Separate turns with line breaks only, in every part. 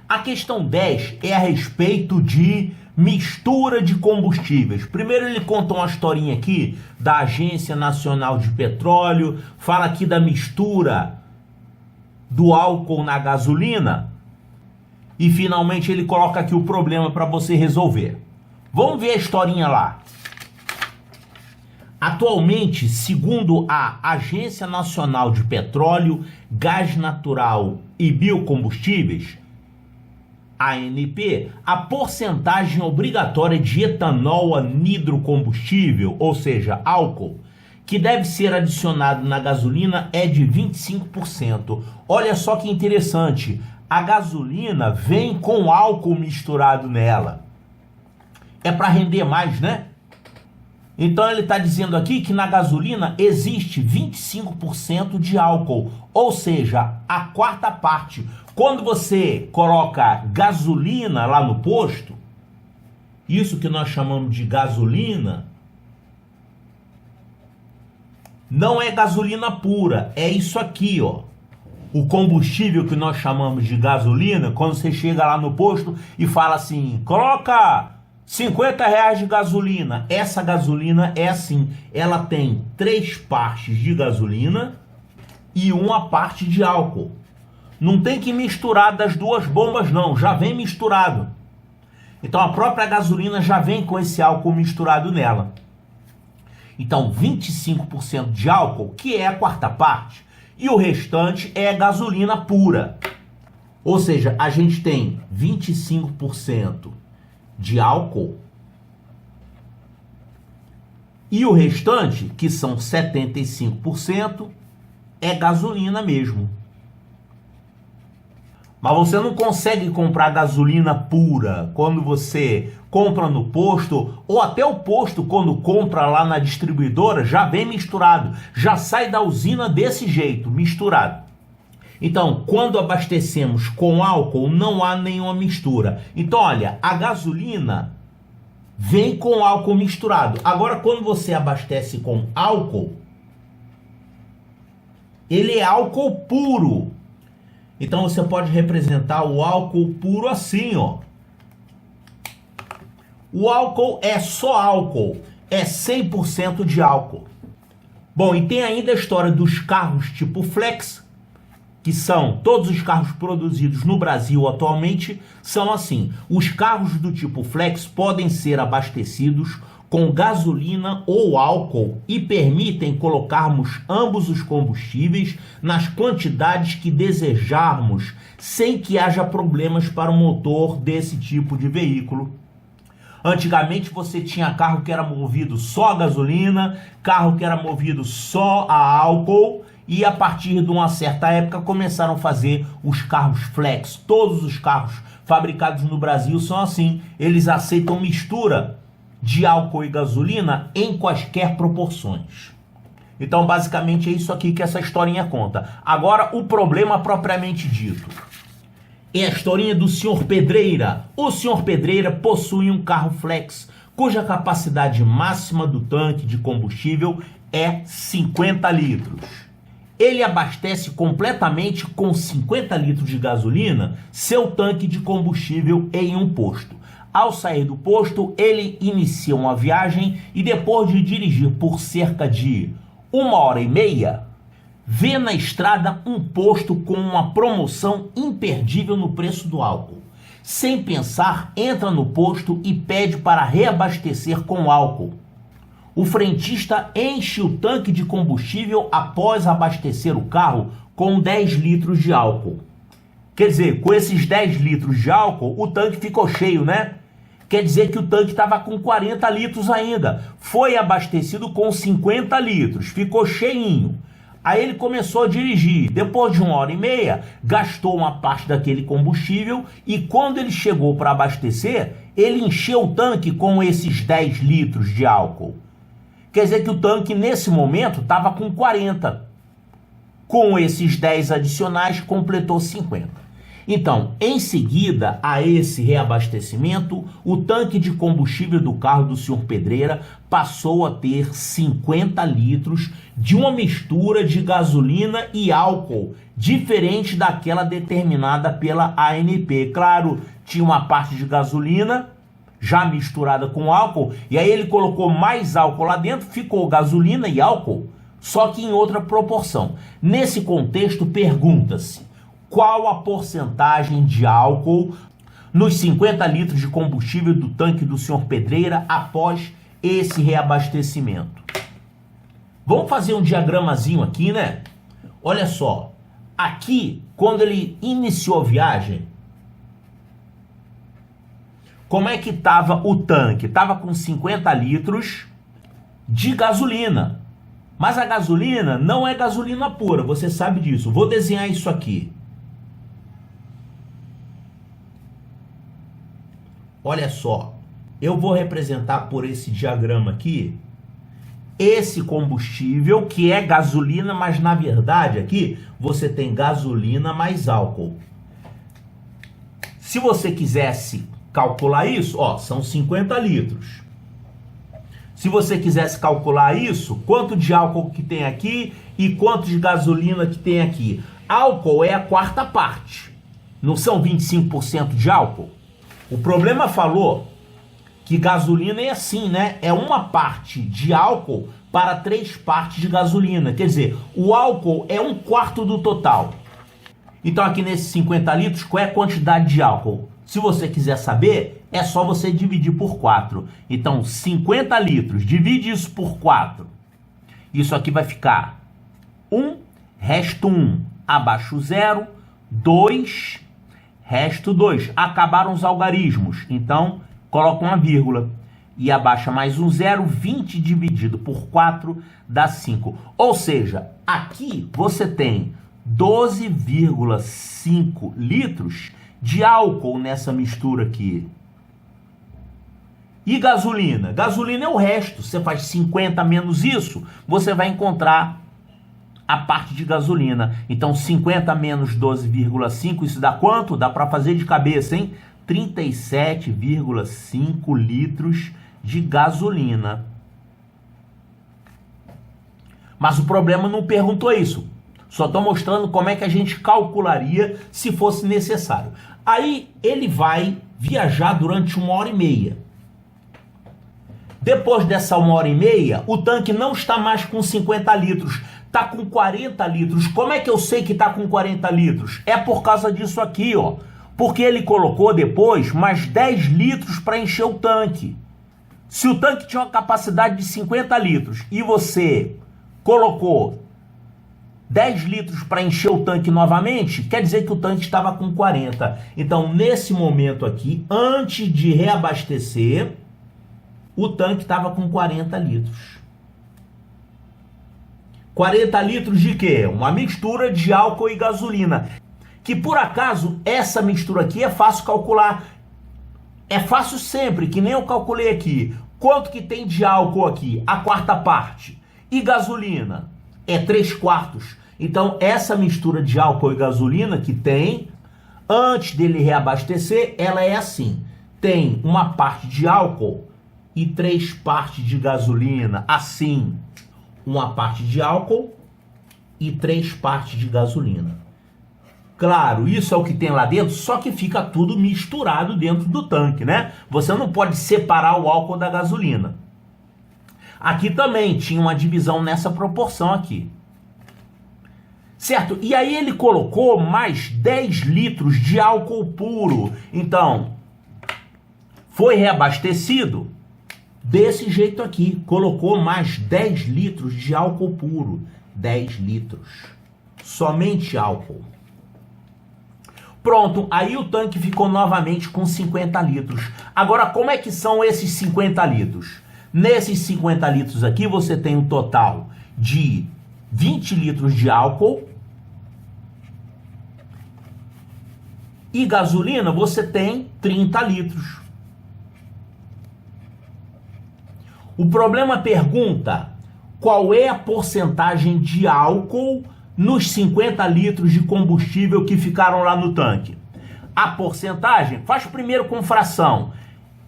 A questão 10 é a respeito de mistura de combustíveis. Primeiro ele conta uma historinha aqui da Agência Nacional de Petróleo, fala aqui da mistura do álcool na gasolina e finalmente ele coloca aqui o problema para você resolver. Vamos ver a historinha lá. Atualmente, segundo a Agência Nacional de Petróleo, Gás Natural e Biocombustíveis, ANP, a porcentagem obrigatória de etanol anidrocombustível, ou seja, álcool, que deve ser adicionado na gasolina é de 25%. Olha só que interessante, a gasolina vem com álcool misturado nela. É para render mais, né? Então ele está dizendo aqui que na gasolina existe 25% de álcool, ou seja, a quarta parte. Quando você coloca gasolina lá no posto, isso que nós chamamos de gasolina, não é gasolina pura, é isso aqui, ó. O combustível que nós chamamos de gasolina, quando você chega lá no posto e fala assim, coloca R$50 de gasolina. Essa gasolina é assim, ela tem 3 partes de gasolina e 1 parte de álcool. Não tem que misturar das 2 bombas não, já vem misturado. Então a própria gasolina já vem com esse álcool misturado nela. Então 25% de álcool, que é a quarta parte, e o restante é gasolina pura. Ou seja, a gente tem 25% de álcool e o restante, que são 75%, é gasolina mesmo. Mas você não consegue comprar gasolina pura quando você compra no posto, ou até o posto quando compra lá na distribuidora já vem misturado, já sai da usina desse jeito, misturado. Então, quando abastecemos com álcool, não há nenhuma mistura. Então, olha, a gasolina vem com álcool misturado. Agora, quando você abastece com álcool, ele é álcool puro. Então, você pode representar o álcool puro assim, ó. O álcool é só álcool, é 100% de álcool. Bom, e tem ainda a história dos carros tipo Flex, que são todos os carros produzidos no Brasil atualmente, são assim. Os carros do tipo Flex podem ser abastecidos com gasolina ou álcool e permitem colocarmos ambos os combustíveis nas quantidades que desejarmos, sem que haja problemas para o motor desse tipo de veículo. Antigamente você tinha carro que era movido só a gasolina, carro que era movido só a álcool, e a partir de uma certa época começaram a fazer os carros flex. Todos os carros fabricados no Brasil são assim, eles aceitam mistura de álcool e gasolina em quaisquer proporções. Então basicamente é isso aqui que essa historinha conta. Agora o problema propriamente dito é a historinha do Sr. Pedreira. O Sr. Pedreira possui um carro flex, cuja capacidade máxima do tanque de combustível é 50 litros. Ele abastece completamente com 50 litros de gasolina seu tanque de combustível em um posto. Ao sair do posto, ele inicia uma viagem e depois de dirigir por cerca de 1h30, vê na estrada um posto com uma promoção imperdível no preço do álcool. Sem pensar, entra no posto e pede para reabastecer com álcool. O frentista enche o tanque de combustível após abastecer o carro com 10 litros de álcool. Quer dizer, com esses 10 litros de álcool, o tanque ficou cheio, né? Quer dizer que o tanque estava com 40 litros ainda. Foi abastecido com 50 litros, ficou cheinho. Aí ele começou a dirigir. Depois de 1h30, gastou uma parte daquele combustível e quando ele chegou para abastecer, ele encheu o tanque com esses 10 litros de álcool. Quer dizer que o tanque, nesse momento, estava com 40. Com esses 10 adicionais, completou 50. Então, em seguida a esse reabastecimento, o tanque de combustível do carro do senhor Pedreira passou a ter 50 litros de uma mistura de gasolina e álcool, diferente daquela determinada pela ANP. Claro, tinha uma parte de gasolina já misturada com álcool, e aí ele colocou mais álcool lá dentro, ficou gasolina e álcool, só que em outra proporção. Nesse contexto, pergunta-se: qual a porcentagem de álcool nos 50 litros de combustível do tanque do senhor Pedreira após esse reabastecimento? Vamos fazer um diagramazinho aqui, né? Olha só, aqui, quando ele iniciou a viagem, como é que estava o tanque? Estava com 50 litros de gasolina. Mas a gasolina não é gasolina pura, você sabe disso. Vou desenhar isso aqui. Olha só, eu vou representar por esse diagrama aqui esse combustível que é gasolina, mas na verdade aqui você tem gasolina mais álcool. Se você quisesse calcular isso, ó, são 50 litros. Se você quisesse calcular isso, quanto de álcool que tem aqui e quanto de gasolina que tem aqui? Álcool é a quarta parte. Não são 25% de álcool? O problema falou que gasolina é assim, né? É uma parte de álcool para 3 partes de gasolina. Quer dizer, o álcool é 1/4 do total. Então aqui nesses 50 litros, qual é a quantidade de álcool? Se você quiser saber, é só você dividir por 4. Então 50 litros, divide isso por 4. Isso aqui vai ficar 1, resto 1, abaixo 0, 2, resto 2. Acabaram os algarismos, então coloca uma vírgula. E abaixa mais um 0, 20 dividido por 4 dá 5. Ou seja, aqui você tem 12,5 litros de álcool nessa mistura aqui. E gasolina? Gasolina é o resto. Você faz 50 menos isso, você vai encontrar a parte de gasolina. Então 50 menos 12,5, isso dá quanto? Dá para fazer de cabeça, hein? 37,5 litros de gasolina. Mas o problema não perguntou isso. Só estou mostrando como é que a gente calcularia se fosse necessário. Aí ele vai viajar durante 1h30. Depois dessa 1h30, o tanque não está mais com 50 litros, está com 40 litros. Como é que eu sei que está com 40 litros? É por causa disso aqui, ó. Porque ele colocou depois mais 10 litros para encher o tanque. Se o tanque tinha uma capacidade de 50 litros e você colocou 10 litros para encher o tanque novamente, quer dizer que o tanque estava com 40. Então, nesse momento aqui, antes de reabastecer, o tanque estava com 40 litros. 40 litros de quê? Uma mistura de álcool e gasolina. Que, por acaso, essa mistura aqui é fácil calcular. É fácil sempre, que nem eu calculei aqui. Quanto que tem de álcool aqui? A quarta parte. E gasolina? É 3/4. Então, essa mistura de álcool e gasolina que tem, antes dele reabastecer, ela é assim. Tem uma parte de álcool e 3 partes de gasolina. Assim, uma parte de álcool e 3 partes de gasolina. Claro, isso é o que tem lá dentro, só que fica tudo misturado dentro do tanque, né? Você não pode separar o álcool da gasolina. Aqui também tinha uma divisão nessa proporção aqui. Certo? E aí ele colocou mais 10 litros de álcool puro. Então, foi reabastecido desse jeito aqui. Colocou mais 10 litros de álcool puro. 10 litros. Somente álcool. Pronto, aí o tanque ficou novamente com 50 litros. Agora, como é que são esses 50 litros? Nesses 50 litros aqui, você tem um total de 20 litros de álcool. E gasolina, você tem 30 litros. O problema pergunta qual é a porcentagem de álcool nos 50 litros de combustível que ficaram lá no tanque. A porcentagem, faz primeiro com fração.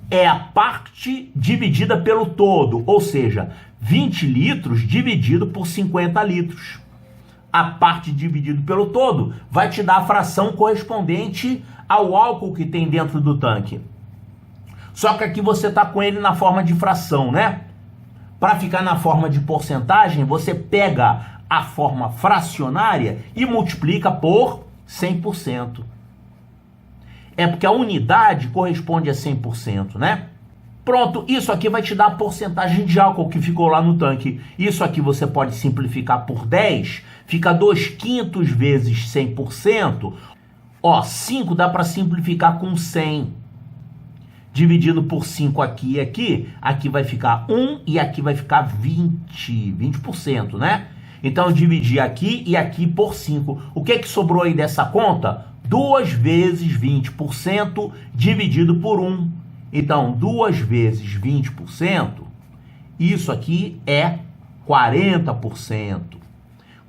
É a parte dividida pelo todo, ou seja, 20 litros dividido por 50 litros. A parte dividido pelo todo vai te dar a fração correspondente ao álcool que tem dentro do tanque. Só que aqui você está com ele na forma de fração, né? Para ficar na forma de porcentagem, você pega a forma fracionária e multiplica por 100%. É porque a unidade corresponde a 100%, né? Pronto, isso aqui vai te dar a porcentagem de álcool que ficou lá no tanque. Isso aqui você pode simplificar por 10, fica 2/5 vezes 100%. Ó, 5 dá para simplificar com 100. Dividido por 5 aqui e aqui vai ficar 1 e aqui vai ficar 20%, né? Então eu dividi aqui e aqui por 5. O que que sobrou aí dessa conta? 2 vezes 20% dividido por 1. Então, 2 vezes 20%, isso aqui é 40%.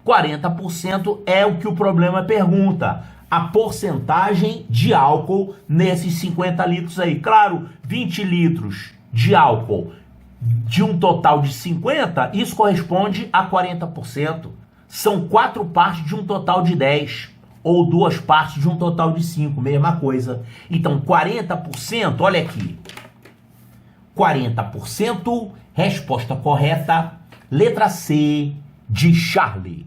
40% é o que o problema pergunta. A porcentagem de álcool nesses 50 litros aí. Claro, 20 litros de álcool de um total de 50, isso corresponde a 40%. São 4 partes de um total de 10. Ou 2 partes de um total de 5, mesma coisa. Então, 40%, olha aqui. 40%, resposta correta, letra C de Charlie.